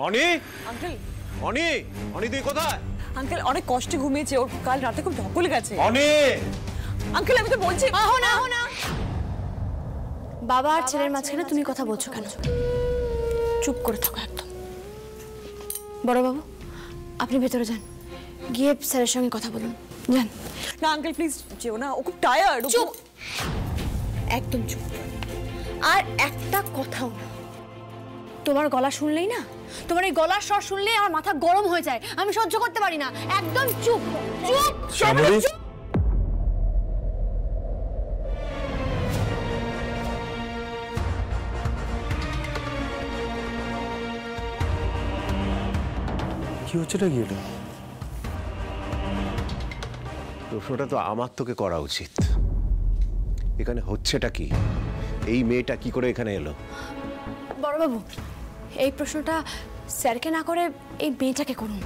অনি uncle অনি অনি তুই কোথায়? Uncle অনেক কষ্টে ঘুমিয়েছে, ওর কাল রাতে খুব ধকল গেছে। অনি আঙ্কেল আমি তো বলছি আহো না। বাবা আর ছেলের মাঝখানে তুমি কথা বলছো কেন? চুপ করে থাকো একদম। বড় বাবু আপনি ভেতরে যান, গিয়ে স্যারের সঙ্গে কথা বলুন। যান। না আঙ্কেল প্লিজ যেও না, ও খুব টায়ার্ড। চুপ, একদম চুপ। আর একটা কথাও না। তোমার গলা শুনলেই না, তোমার এই গলার স্বর শুনলেই আমার মাথা গরম হয়ে যায়, আমি সহ্য করতে পারি না। একদম চুপ চুপ। শ্যামলী কি হচ্ছেটা কি? এটা প্রশ্নটা তো আমার তোকে করা উচিত। এখানে হচ্ছেটা কি? এই মেয়েটা কি করে এখানে এলো? বড়বাবু এই প্রশ্নটা স্যারকে না করে এই মেয়েটাকে করুন।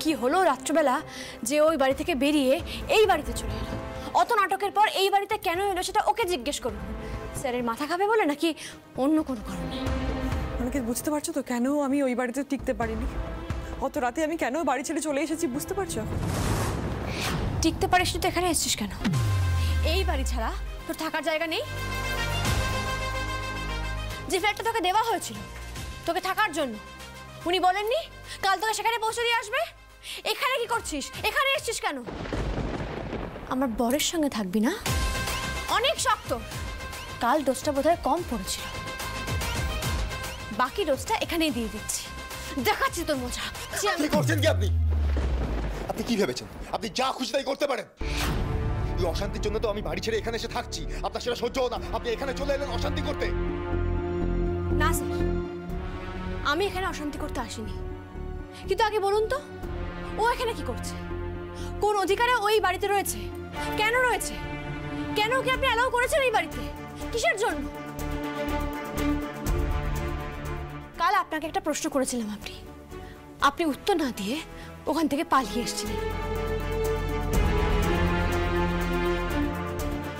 কি হলো রাত্রবেলা যে ওই বাড়ি থেকে বেরিয়ে এই বাড়িতে চলে এলো? অত নাটকের পর এই বাড়িতে কেন এলো সেটা ওকে জিজ্ঞেস করুন। স্যারের মাথা খাবে বলে নাকি অন্য কোনো কারণে? অনেকে বুঝতে পারছো তো কেন আমি ওই বাড়িতে টিকতে পারিনি? অত রাতে আমি কেন বাড়ি ছেড়ে চলে এসেছি বুঝতে পারছো? টিকতে পারিস তো এখানে এসেছিস কেন? এই বাড়ি ছাড়া তোর থাকার জায়গা নেই? যে ফ্ল্যাটটা তোকে দেওয়া হয়েছিল তোকে থাকার জন্য, উনি বলেননি কাল তোকে সেখানে পৌঁছে দিয়ে আসবে? এখানে কি করছিস? এখানে এসেছিস কেন? আমার বরের সঙ্গে থাকবি না? অনেক শক্ত। কাল ডোজটা বোধহয় কম পড়েছিল, বাকি ডোজটা এখানেই দিয়ে দিচ্ছি। দেখাচ্ছি তোর মজা। কি করছেন কি আপনি? আপনি কি ভেবেছেন আপনি যা খুশি তাই করতে পারেন? এই অশান্তির জন্য তো আমি বাড়ি ছেড়ে এখানে এসে থাকছি, আপনার সেটা সহ্য না। আপনি এখানে চলে এলেন অশান্তি করতে। না স্যার, আমি এখানে অশান্তি করতে আসিনি। কিন্তু আগে বলুন তো ও এখানে কি করছে? কোন অধিকারে ওই বাড়িতে রয়েছে? কেন রয়েছে? কেন ওকে আপনি অ্যালাউ করেছেন এই বাড়িতে? কিসের জন্য? কাল আপনাকে একটা প্রশ্ন করেছিলাম, আপনি উত্তর না দিয়ে ওখান থেকে পালিয়ে এসেছিলেন।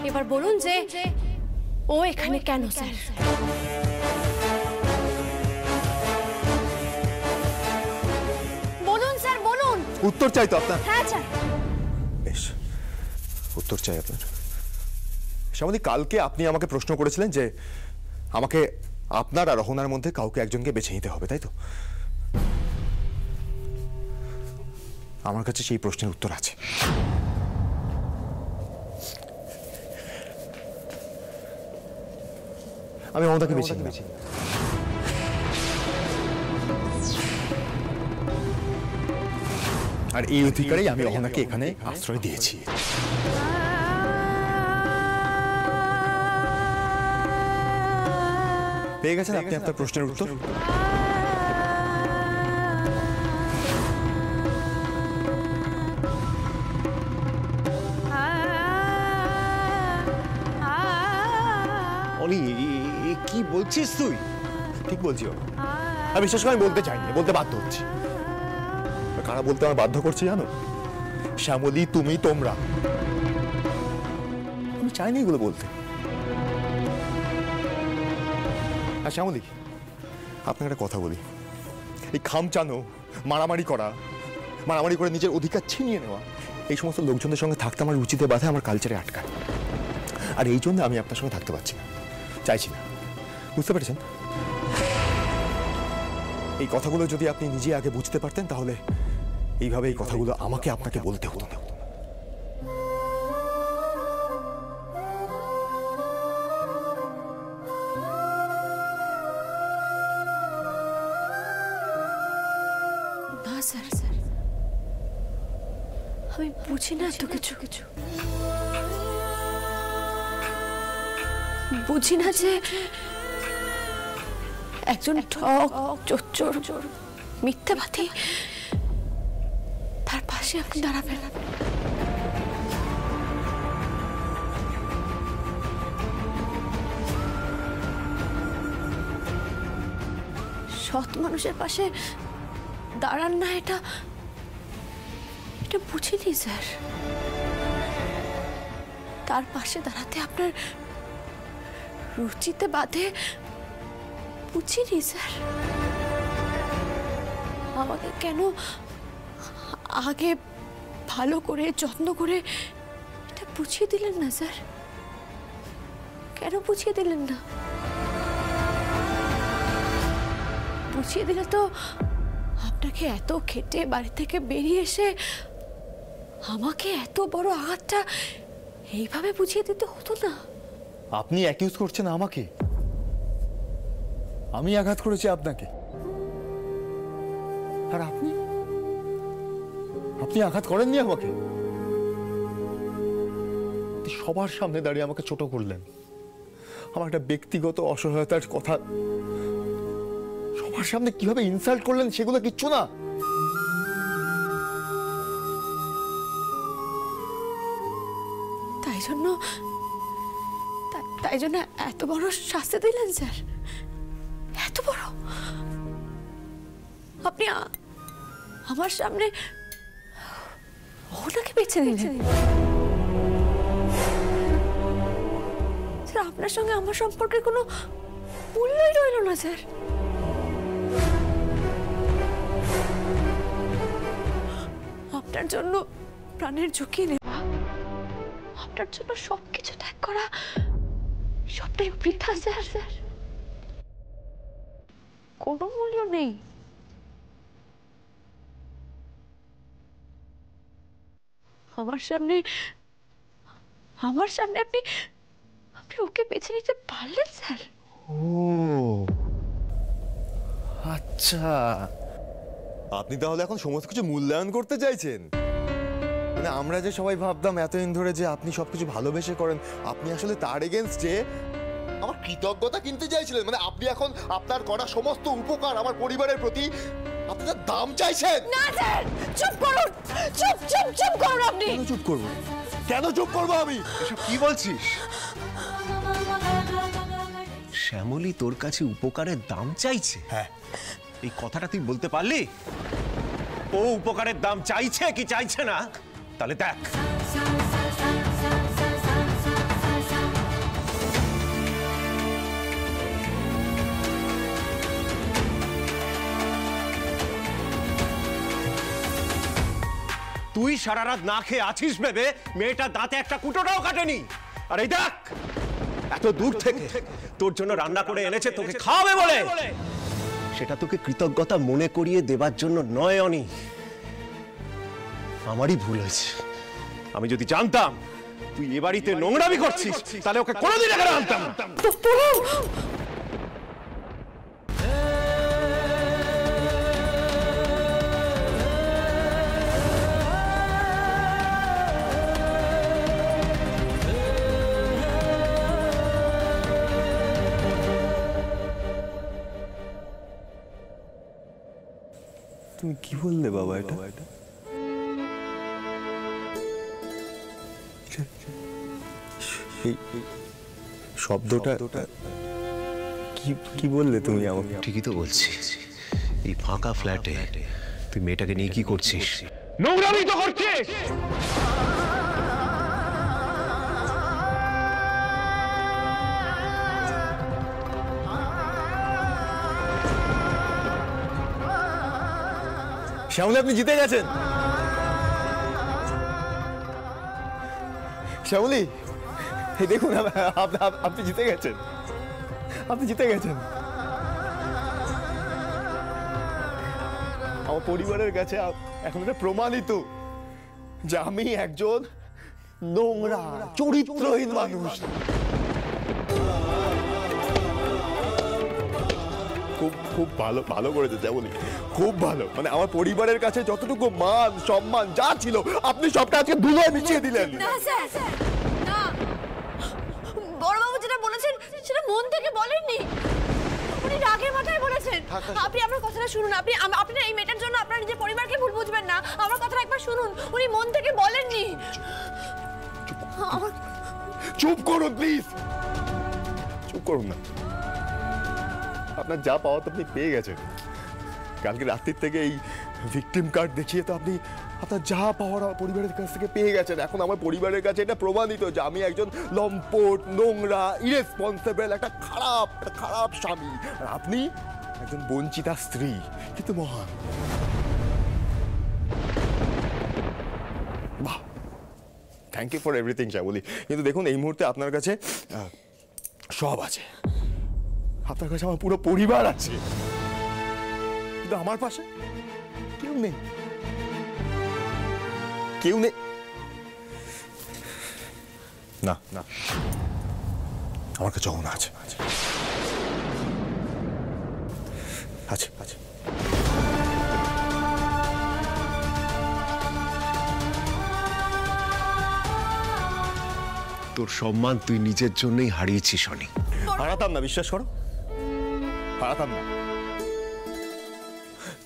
এবার বলুন যে ও এখানে কেন স্যার? বলুন স্যার বলুন। উত্তর চাই তো আপনার? হ্যাঁ চাই। বেশ, উত্তর চাই আপনার। শ্যামলী, কালকে আপনি আমাকে প্রশ্ন করেছিলেন যে আমাকে আপনার আর রহনার মধ্যে কাউকে একজনকে বেছে নিতে হবে, তাই তো? আমার কাছে সেই প্রশ্নের উত্তর আছে। আমি অহনাকে বেছে নিয়েছি। আর এই অধিকারেই আমি অহনাকে এখানে আশ্রয় দিয়েছি। পেয়ে গেছেন আপনি আপনার প্রশ্নের উত্তর? অনি কি বলছিস তুই? ঠিক বলছি। আমি বিশেষ করে বলতে চাইনি, বলতে বাধ্য হচ্ছি। কারা বলতে আমার বাধ্য করছি জানো? শ্যামলী, তুমি, তোমরা। আমি চাইনি এগুলো বলতে। আর শ্যামলী, আপনাকে একটা কথা বলি। এই খামচানো, মারামারি করে নিজের অধিকার ছিনিয়ে নেওয়া, এই সমস্ত লোকজনের সঙ্গে থাকতে আমার রুচিতে বাধা, আমার কালচারে আটকায়। আর এই জন্য আমি আপনার সঙ্গে থাকতে পারছি না, চাইছি না। বুঝতে পেরেছেন? এই কথাগুলো যদি আপনি নিজে আগে বুঝতে পারতেন তাহলে এইভাবে এই কথাগুলো আমাকে আপনাকে বলতে হতো না। না স্যার, আমি বুঝি না তো কিছু। বুঝি না যে একজন ঠক, চোর, মিথ্যাবাদী, তার পাশে আপনি দাঁড়াবেন। সৎ মানুষের পাশে দাঁড়ান না, এটা বুঝিনি স্যার। তার পাশে দাঁড়াতে আপনার রুচিতে বাধে, বুঝিনি স্যার। আমাকে কেন আগে ভালো করে যত্ন করে এটা বুঝিয়ে দিলেন না স্যার? কেন বুঝিয়ে দিলেন না? বুঝিয়ে দিলে তো আপনাকে এত খেটে বাড়ি থেকে বেরিয়ে এসে আমাকে এত বড় আঘাতটা এইভাবে বুঝিয়ে দিতে হতো না। আপনি অ্যাকিউজ করছেন আমাকে? আমি আঘাত করেছি আপনাকে? আর আপনি আপনি আঘাত করেননি আমাকে। সবার সামনে দাঁড়িয়ে আমাকে ছোট করলেন। আমার একটা ব্যক্তিগত অসহায়তার কথা সবার সামনে কিভাবে ইনসাল্ট করলেন সেগুলো কিচ্ছু না। তাই জন্য এত বড় শাস্তি দিলেন স্যার? এত বড়? আপনি আমার সামনে ওনাকে বেছে নিলেন? স্যার আপনার সঙ্গে আমার সম্পর্কের কোনো মূল্যই রইল না স্যার। আপনার জন্য প্রাণের ঝুঁকি নেওয়া, আপনার জন্য সবকিছু ত্যাগ করা, সবটাই বৃথা স্যার। কোনো মূল্য নেই। আমার সামনে আপনি ওকে বেছে নিতে পারলেন স্যার? ও আচ্ছা, আপনি তাহলে এখন সমস্ত কিছু মূল্যায়ন করতে চাইছেন? মানে আমরা যে সবাই ভাবতাম এতদিন ধরে যে আপনি সবকিছু ভালোবেসে করেন, আপনি আসলে তার এগেনস্টে আমার কৃতজ্ঞতা কিনতে চাইছিলেন। মানে আপনি এখন আপনার করা সমস্ত উপকার আমার পরিবারের প্রতি আপনি তার দাম চাইছেন? না স্যার, চুপ করুন, চুপ করুন আপনি। কেন চুপ করবো? কেন চুপ করবো আমি? এসব কি বলছিস? শ্যামলী তোর কাছে উপকারের দাম চাইছে? হ্যাঁ। এই কথাটা তুই বলতে পারলি? ও উপকারের দাম চাইছে কি চাইছে না তাহলে দেখ। তুই সারা রাত না খেয়ে আছিস ভেবে মেয়েটা দাঁতে একটা কুটোটাও কাটেনি। আর এই দেখ, এত দূর থেকে তোর জন্য রান্না করে এনেছে তোকে খাওয়াবে বলে। সেটা তোকে কৃতজ্ঞতা মনে করিয়ে দেবার জন্য নয় অনি, আমারই ভুল হয়েছে। আমি যদি জানতাম তুই এ বাড়িতে নোংরামি করছিস তাহলে ওকে কোনোদিন এখানে আনতাম না। তুমি কি বললে বাবা? এটা শব্দটা কি বললে তুমি আমাকে? ঠিকই তো বলছি। এই ফাঁকা ফ্ল্যাটে তুই মেয়েটাকে নিয়ে কি করছিস? নোংরামি তো করছিস। শ্যামলী, আপনি জিতে গেছেন। শ্যামলী, এই দেখুন, আপনি জিতে গেছেন। আপনি জিতে গেছেন। আমার পরিবারের কাছে এখন এটা প্রমাণিত যে আমি একজন নোংরা চরিত্রহীন মানুষ। খুব ভালো করেছে শ্যামলী, খুব ভালো। মানে আমার পরিবারের কাছে যতটুকু মান সম্মান যা ছিল আপনি সবটা আজকে ধুলোয় মিশিয়ে দিলেন। না স্যার, না, বড়বাবু যেটা বলেছেন সেটা মন থেকে বলেননি, উনি রাগের মাথায় বলেছেন। আপনি আমার কথাটা শুনুন। আপনি এই মেয়েটার জন্য আপনার নিজের পরিবারকে ভুল বুঝবেন না। আমার কথাটা একবার শুনুন, উনি মন থেকে বলেননি। চুপ করুন প্লিজ, চুপ করুন না। আপনার যা পাওয়া তো আপনি পেয়ে গেছেন। কালকে রাত্রির থেকে এই ভিকটিম কার্ড দেখিয়ে তো আপনি আপনার যা পাওয়ার পরিবারের কাছ থেকে পেয়ে গেছেন। এখন আমার পরিবারের কাছে এটা প্রমাণিত যে আমি একজন লম্পট, নোংরা, ইরেসপন্সিবল, একটা খারাপ স্বামী। আর আপনি একজন বঞ্চিতা স্ত্রী, কিন্তু মহান। বাহ, thank you for everything Shyamali. কিন্তু দেখুন, এই মুহূর্তে আপনার কাছে সব আছে, আপনার কাছে আমার পুরো পরিবার আছে, কিন্তু আমার পাশে কেউ নেই, কেউ নেই। না না, আমার কাছে অহনা আছে, আছে আছে। তোর সম্মান তুই নিজের জন্যই হারিয়েছিস অনি। হারাতাম না, বিশ্বাস করো, হারাতাম না।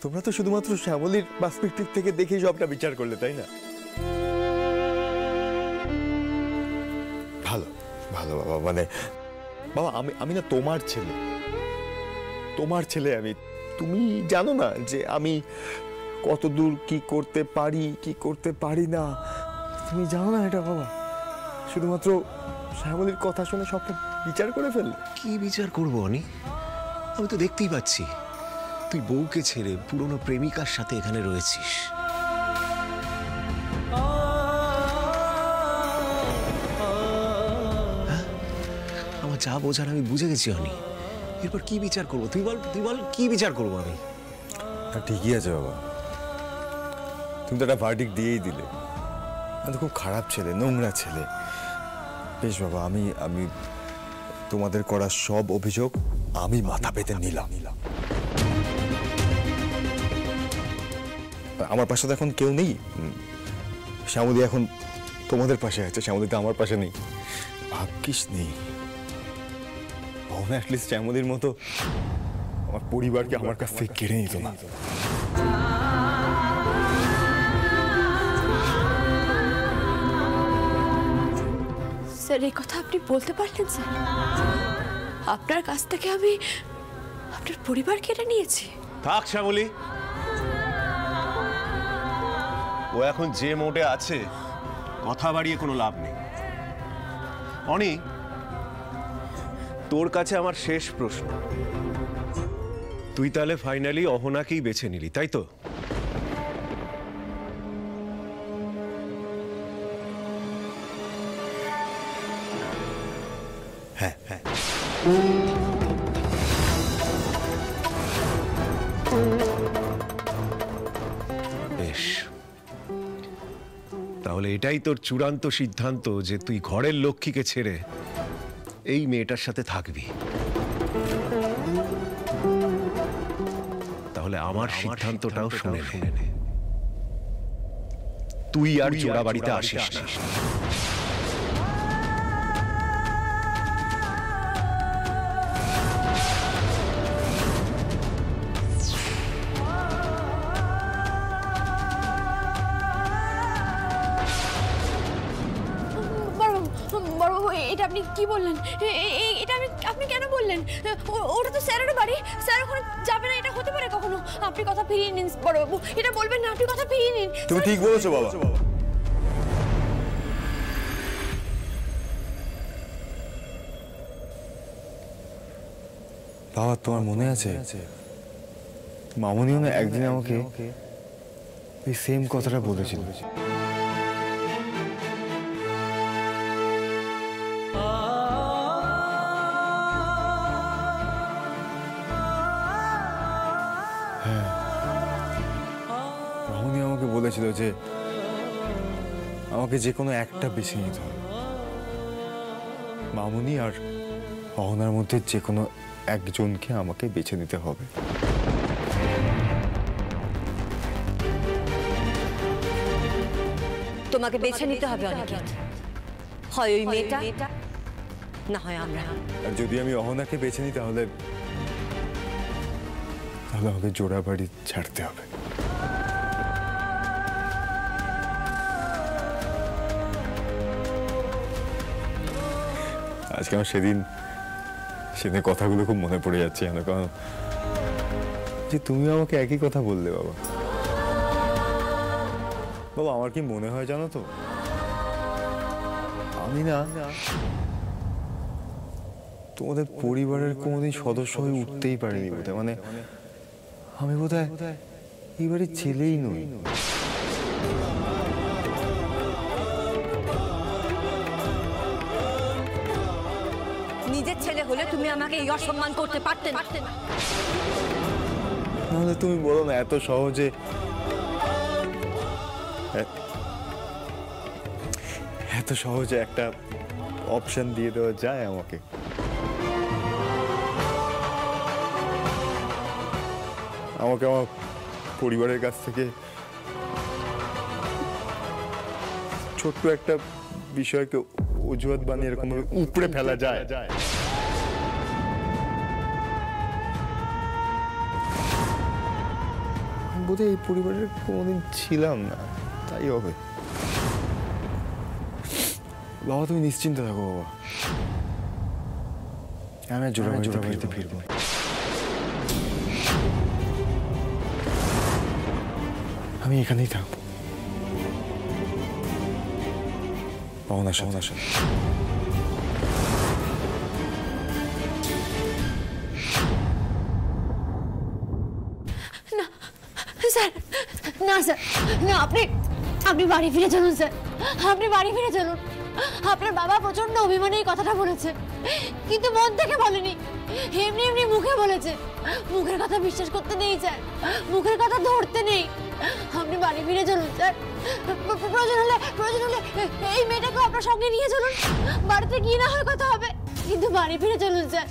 তোমরা তো শুধুমাত্র শ্যামলীর পার্সপেক্টিভ থেকে দেখে সবটা বিচার করলে, তাই না? ভালো ভালো বাবা, মানে বাবা আমি না তোমার ছেলে, তোমার ছেলে আমি। তুমি জানো না যে আমি কতদূর কি করতে পারি কি করতে পারি না, তুমি জানো না এটা বাবা। শুধুমাত্র শ্যামলীর কথা শুনে সবটা বিচার করে ফেললে। কি বিচার করবো অনি? আমি তো দেখতেই পাচ্ছি তুই বউকে ছেড়ে পুরনো প্রেমিকার সাথে এখানে রয়েছিস। আমার যা বোঝার আমি বুঝে গেছি অনি। এরপর কি বিচার করবো? তুই বল কি বিচার করবো আমি? ঠিকই আছে বাবা, তুমি তো একটা ভার্ডিক্ট দিয়েই দিলে। আমি তো খুব খারাপ ছেলে, নোংরা ছেলে। বেশ বাবা, আমি তোমাদের করা সব অভিযোগ আমি মাথা পেতে নিলাম। আমার পাশে তো এখন কেউ নেই, শ্যামলী এখন তোমাদের পাশে আছে, শ্যামলী তো আমার পাশে নেই। ভাগ্যিস নেই, অ্যাটলিস্ট শ্যামলীর মতো আমার পরিবারকে আমার কাছ থেকে কেড়ে নিত না। স্যার, এই কথা আপনি বলতে পারলেন স্যার? আপনার কাছ থেকে আমি আপনার পরিবার কেড়ে নিয়েছি? থাক শ্যামলী, ও এখন যে মোডে আছে কথা বাড়িয়ে কোনো লাভ নেই। অনি, তোর কাছে আমার শেষ প্রশ্ন, তুই তাহলে ফাইনালি অহনাকেই বেছে নিলি, তাই তো? হ্যাঁ হ্যাঁ। বেশ, তাহলে এটাই তোর চূড়ান্ত সিদ্ধান্ত যে তুই ঘরের লক্ষ্মীকে ছেড়ে এই মেয়েটার সাথে থাকবি। তাহলে আমার সিদ্ধান্তটাও শুনে নে, তুই আর জোড়া বাড়িতে আসিস না। বড়বাবু, এটা আপনি কি বললেন? এটা আপনি কেন বললেন? ওটা তো স্যারের বাড়ি, স্যার ওখানে যাবে না, এটা হতে পারে কখনো? আপনি কথা ফিরিয়ে নিন বড়বাবু, এটা বলবেন না, আপনি কথা ফিরিয়ে নিন। তুমি ঠিক বলেছো বাবা। বাবা, তোমার মনে আছে মামনিও না একদিন আমাকে এই সেম কথাটা বলেছিল। মামনি আমাকে বলেছিল যে আমাকে যে কোনো একটা বেছে নিতে হবে, মামনি আর অহনার মধ্যে যে কোনো একজনকে আমাকে বেছে নিতে হবে। তোমাকে বেছে নিতে হবে অনিকেত, হয় ওই মেয়েটা না হয় আমরা। আর যদি আমি অহনাকে বেছে নিই তাহলে আমাকে জোড়া বাড়ি ছাড়তে হবে। আজকে আমার সেদিন কথাগুলো খুব মনে পড়ে যাচ্ছে, কারণ যে তুমি আমাকে একই কথা বললে বাবা। বাবা, আমার কি মনে হয় জানো তো, আমি না তোমাদের পরিবারের কোনোদিন সদস্য হয়ে উঠতেই পারেনি বোধহয়, মানে আমি বোধহয় এবারে ছেলেই নই। নিজের ছেলে হলে তুমি আমাকে এই অসম্মান করতে পারতে না। নাহলে তুমি বলো না এত সহজে একটা অপশন দিয়ে দেওয়া যায় আমাকে? আমাকে আমার পরিবারের কাছ থেকে ছোট্ট একটা বিষয়কে অজুহাত বানিয়ে এরকম ভাবে উপরে ফেলা যায়? বোধহয় এই পরিবারের কোনোদিন ছিলাম না, তাই হবে। বাবা তুমি নিশ্চিন্ত থাকো বাবা, আমি আর জোড়াবাড়িতে ফিরবো। আমি এখানেই থাকবো। পাওনার সাথে স্যার না, স্যার না, আপনি বাড়ি ফিরে চলুন স্যার, আপনি বাড়ি ফিরে চলুন। আপনার বাবা প্রচন্ড অভিমানে এই কথাটা বলেছে, কিন্তু মন থেকে বলেনি, এমনি এমনি মুখে বলেছে। মুখের কথা বিশ্বাস করতে নেই স্যার, মুখের কথা ধরতে নেই। আপনি বাড়ি ফিরে চলুন স্যার। প্রয়োজন হলে এই মেয়েটাকে আপনার সঙ্গে নিয়ে চলুন, বাড়িতে গিয়ে না হয় কথা হবে, কিন্তু বাড়ি ফিরে চলুন স্যার।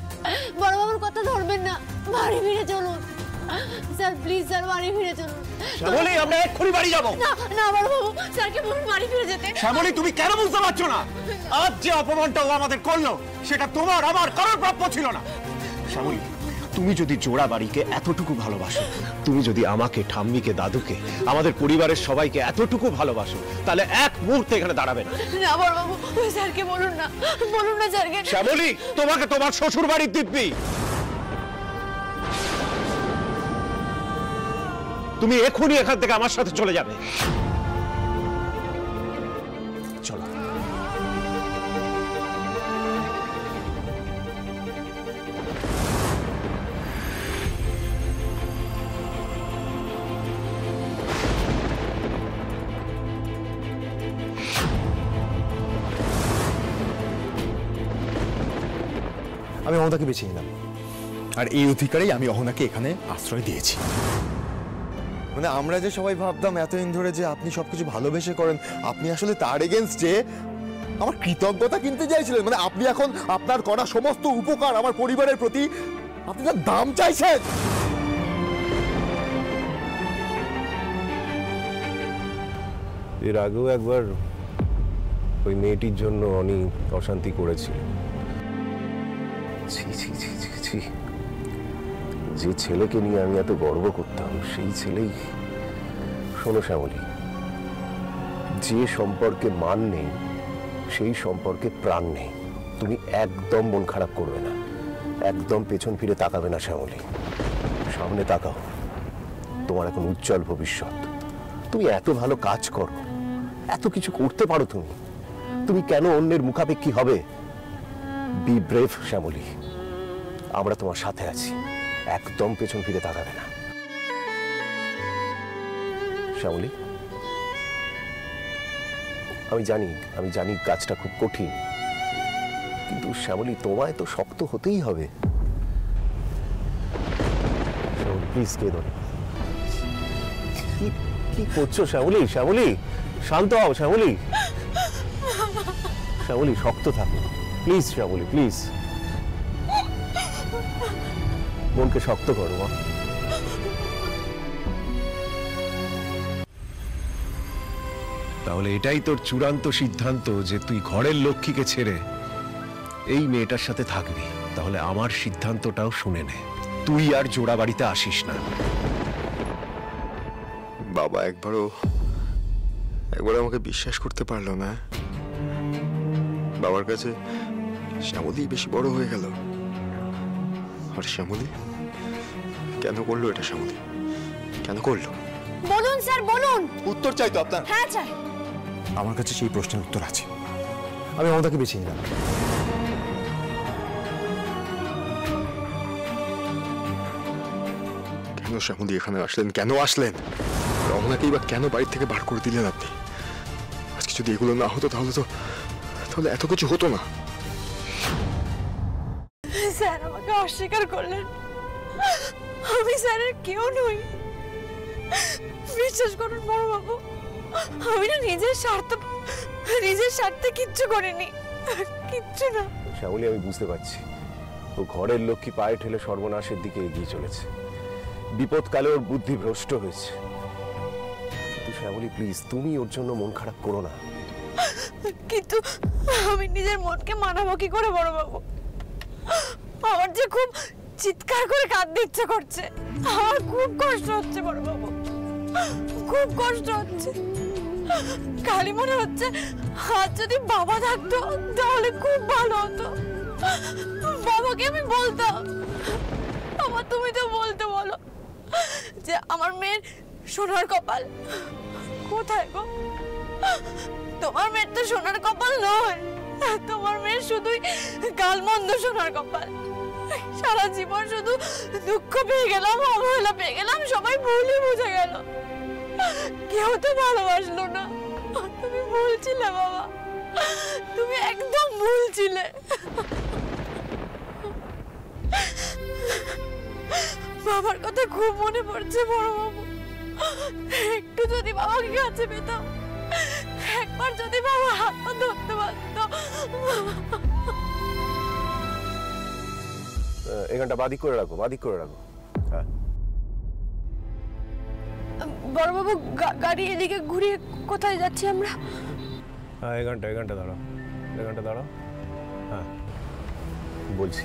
বড়বাবুর কথা ধরবেন না, বাড়ি ফিরে চলুন স্যার, প্লিজ স্যার, বাড়ি ফিরে চলুন। শ্যামলী, আমরা এক্ষুনি বাড়ি যাবো। না না বড়বাবু, স্যারকে বলুন বাড়ি ফিরে যেতে। শ্যামলী, তুমি কেন বুঝতে পারছো না? আজ যে অপমানটা ও আমাদের করলো সেটা তোমার আমার কারোর প্রাপ্য ছিল না। শ্যামলী, তুমি যদি জোড়া বাড়িকে এতটুকু ভালোবাসো, তুমি যদি আমাকে, ঠাম্মিকে, দাদুকে, আমাদের পরিবারের সবাইকে এতটুকু ভালোবাসো, তাহলে এক মুহূর্তে এখানে দাঁড়াবে না। না বড়বাবু, স্যারকে বলুন না স্যারকে। শ্যামলী, তোমাকে তোমার শ্বশুর বাড়ির দিব্যি। তুমি এখনই এখান থেকে আমার সাথে চলে যাবে। চলো। আমি অহনাকে বেছে নিলাম, আর এই অধিকারেই আমি অহনাকে এখানে আশ্রয় দিয়েছি। মানে আমরা যে সবাই ভাবতাম এতদিন ধরে যে আপনি সবকিছু ভালোবেসে করেন, আপনি আসলে তার এগেইনস্ট যে আমার কৃতজ্ঞতা কিনতে চাইছিলেন। মানে আপনি এখন আপনার করা সমস্ত উপকার আমার পরিবারের প্রতি আপনি তার দাম চাইছেন। এর আগেও একবার ওই মেয়েটির জন্য অনেক অশান্তি করেছিল। ছি ছি ছি ছি ছি, যে ছেলেকে নিয়ে আমি এত গর্ব করতাম সেই ছেলেই। শোনো শ্যামলী, যে সম্পর্কে মান নেই সেই সম্পর্কে প্রাণ নেই। তুমি একদম মন খারাপ করবে না, একদম পেছন ফিরে তাকাবে না শ্যামলী, সামনে তাকাও। তোমার এখন উজ্জ্বল ভবিষ্যৎ। তুমি এত ভালো কাজ করো, এত কিছু করতে পারো, তুমি কেন অন্যের মুখাপেক্ষী হবে? বি ব্রেভ শ্যামলী, আমরা তোমার সাথে আছি, একদম পেছন ফিরে তাকাবে না। শ্যামলী, আমি জানি কাজটা খুব কঠিন, কিন্তু শ্যামলী তোমায় তো শক্ত হতেই হবে। শ্যামলী প্লিজ কেঁদো না। কি করছো শ্যামলী? শ্যামলী শান্ত হও। শ্যামলী, শ্যামলী শক্ত থাকো প্লিজ। শ্যামলী প্লিজ, মনকে শক্ত করো মা। তাহলে এটাই তোর চূড়ান্ত সিদ্ধান্ত যে তুই ঘরের লক্ষ্মীকে ছেড়ে এই মেয়েটার সাথে থাকবি? তাহলে আমার সিদ্ধান্তটাও শুনে নে, তুই আর জোড়া বাড়িতে আসিস না। বাবা একবার আমাকে বিশ্বাস করতে পারলো না। বাবার কাছে শ্যামলী বেশি বড় হয়ে গেল। আর শ্যামলী কেন করলো এটা? শ্যামলী কেন করলো? বলুন স্যার, বলুন। উত্তর চাই তো আপনার? হ্যাঁ চাই। আমার কাছে সেই প্রশ্নের উত্তর আছে। আমি অহনাকে বেছে নিলাম, কেন শ্যামলী এখানে আসলেন, কেন আসলেন? রমনাকেই বা কেন বাড়ি থেকে বার করে দিলেন আপনি? আজকে যদি এগুলো না হতো তাহলে এত কিছু হতো না। স্যার আমাকে অস্বীকার করলেন, আমি স্যারের কেউ নই। বিশ্বাস করুন বড়বাবু, আমি না নিজের স্বার্থে কিচ্ছু করিনি, কিচ্ছু না। শ্যামলী, আমি বুঝতে পারছি ও ঘরের লক্ষ্মী পায়ে ঠেলে সর্বনাশের দিকে এগিয়ে চলেছে। বিপদকালে ওর বুদ্ধি ভ্রষ্ট হয়েছে। কিন্তু শ্যামলী প্লিজ, তুমি ওর জন্য মন খারাপ করো না। কিন্তু আমি নিজের মনকে মানাবো কি করে বড়বাবু? আমার যে খুব চিৎকার করে কাঁদতে ইচ্ছে করছে, আমার খুব কষ্ট হচ্ছে বড়বাবু, খুব কষ্ট হচ্ছে। খালি মনে হচ্ছে আজ যদি বাবা থাকতো তাহলে খুব ভালো হতো। বাবাকে আমি বলতাম, বাবা তুমি তো বলতে বলো যে আমার মেয়ের সোনার কপাল। কোথায় গো? তোমার মেয়ের তো সোনার কপাল নয়, তোমার মেয়ের শুধুই গালমন্দ সোনার কপাল। সারা জীবন শুধু দুঃখ পেয়ে গেলাম, অবহেলা পেয়ে গেলাম, সবাই ভুলই বুঝে গেল, কেউ তো ভালোবাসলো না। তুমি ভুল ছিলে বাবা, তুমি একদম ভুল ছিলে। বাবার কথা খুব মনে পড়ছে বড়বাবু। একটু যদি বাবাকে কাছে পেতাম, একবার যদি বাবা হাত পা ধরতে পারতো। এখানটা বাদিক করে রাখো, বাদিক করে রাখো। হ্যাঁ বড়বাবু, গাড়ি এদিকে ঘুরিয়ে কোথায় যাচ্ছি আমরা? হ্যাঁ, এখানটা দাঁড়াও, এখানটা দাঁড়াও। হ্যাঁ বলছি,